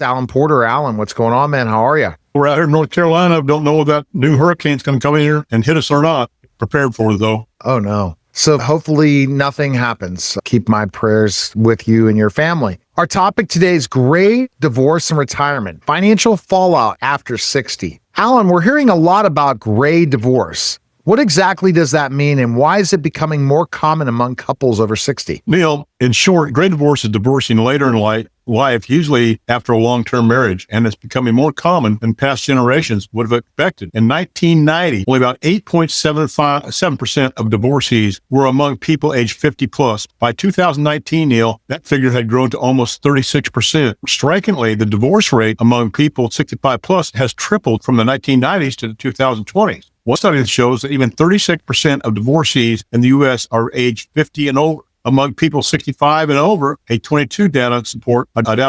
Alan Porter. Alan, what's going on, man? How are you? We're out here in North Carolina. Don't know if that new hurricane's going to come in here and hit us or not. Prepared for it, though. Oh, no. So hopefully nothing happens. Keep my prayers with you and your family. Our topic today is gray divorce and retirement, financial fallout after 60. Alan, we're hearing a lot about gray divorce. What exactly does that mean, and why is it becoming more common among couples over 60? Neil, in short, gray divorce is divorcing later in life, usually after a long-term marriage, and it's becoming more common than past generations would have expected. In 1990, only about 8.7% of divorcees were among people aged 50 plus. By 2019, Neil, that figure had grown to almost 36%. Strikingly, the divorce rate among people 65 plus has tripled from the 1990s to the 2020s. One study that shows that even 36% of divorcees in the U.S. are aged 50 and over. Among people 65 and over, a 22 data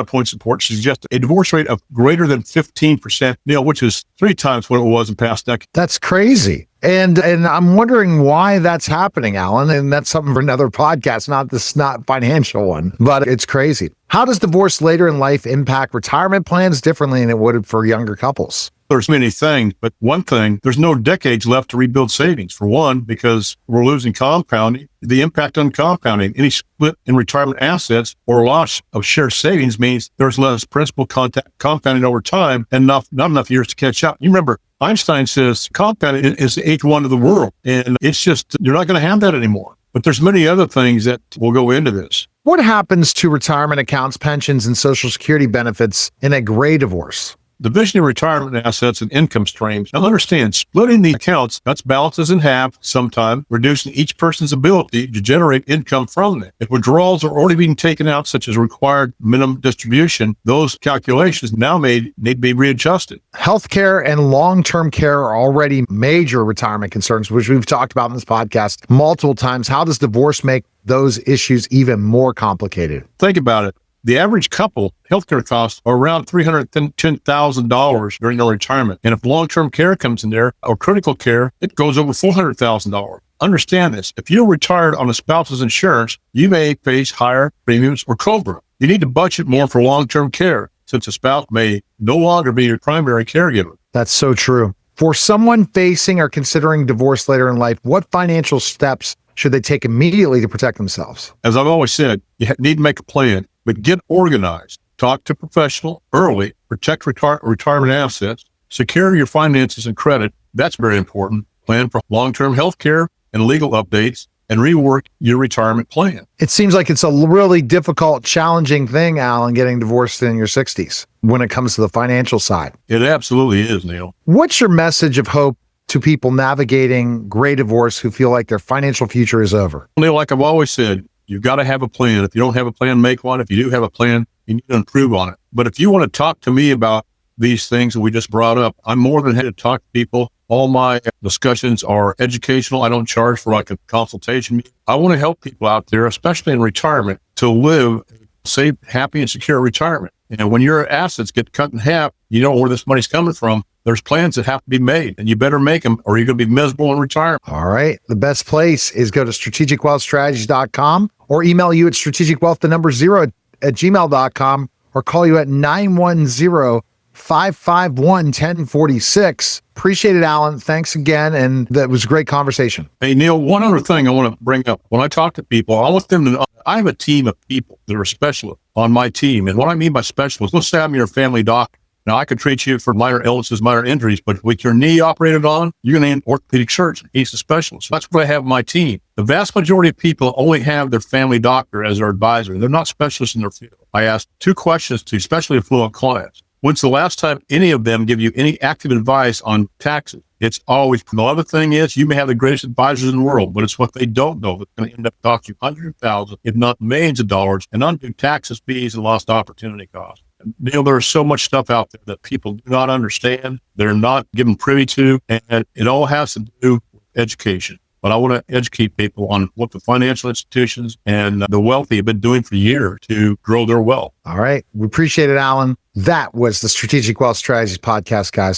point support suggests a divorce rate of greater than 15%, Neil, which is 3 times what it was in past decades. That's crazy. And I'm wondering why that's happening, Alan. And that's something for another podcast, not financial one, but it's crazy. How does divorce later in life impact retirement plans differently than it would for younger couples? There's many things, but one thing, there's no decades left to rebuild savings. For one, because we're losing compounding, the impact on compounding, any split in retirement assets or loss of shared savings means there's less principal compounding over time and not enough years to catch up. You remember, Einstein says compounding is the eighth wonder of the world, and it's just, you're not going to have that anymore. But there's many other things that will go into this. What happens to retirement accounts, pensions, and Social Security benefits in a gray divorce? Division of retirement assets and income streams. Now understand, splitting the accounts cuts balances in half, sometimes reducing each person's ability to generate income from them. If withdrawals are already being taken out, such as required minimum distribution, those calculations now need to be readjusted. Healthcare and long-term care are already major retirement concerns, which we've talked about in this podcast multiple times. How does divorce make those issues even more complicated? Think about it. The average couple healthcare costs are around $310,000 during their retirement. And if long-term care comes in there or critical care, it goes over $400,000. Understand this. If you're retired on a spouse's insurance, you may face higher premiums or COBRA. You need to budget more for long-term care since a spouse may no longer be your primary caregiver. That's so true. For someone facing or considering divorce later in life, what financial steps should they take immediately to protect themselves? As I've always said, you need to make a plan. But get organized, talk to a professional early, protect retirement assets, secure your finances and credit. That's very important. Plan for long-term health care and legal updates, and rework your retirement plan. It seems like it's a really difficult, challenging thing, Alan, getting divorced in your 60s when it comes to the financial side. It absolutely is, Neil. What's your message of hope to people navigating gray divorce who feel like their financial future is over? Neil, like I've always said, you've got to have a plan. If you don't have a plan, make one. If you do have a plan, you need to improve on it. But if you want to talk to me about these things that we just brought up, I'm more than happy to talk to people. All my discussions are educational. I don't charge for like a consultation. I want to help people out there, especially in retirement, to live a safe, happy, and secure retirement. And when your assets get cut in half, you know where this money's coming from. There's plans that have to be made, and you better make them or you're going to be miserable in retirement. All right. The best place is go to strategicwealthstrategies.com or email you at strategicwealth0@gmail.com or call you at 910-551-1046. Appreciate it, Alan. Thanks again. And that was a great conversation. Hey, Neil, one other thing I want to bring up. When I talk to people, I want them to know I have a team of people that are specialists on my team. And what I mean by specialists, let's say I'm your family doctor. Now, I could treat you for minor illnesses, minor injuries, but with your knee operated on, you're going to need an orthopedic surgeon. He's a specialist. That's what I have on my team. The vast majority of people only have their family doctor as their advisor. They're not specialists in their field. I ask 2 questions to especially affluent clients. When's the last time any of them give you any active advice on taxes? It's always, the other thing is, you may have the greatest advisors in the world, but it's what they don't know that's going to end up costing you hundreds of thousands, if not millions of dollars, and undue taxes, fees, and lost opportunity costs. Neil, there's so much stuff out there that people do not understand. They're not given privy to, and it all has to do with education. But I want to educate people on what the financial institutions and the wealthy have been doing for years to grow their wealth. All right. We appreciate it, Alan. That was the Strategic Wealth Strategies podcast, guys.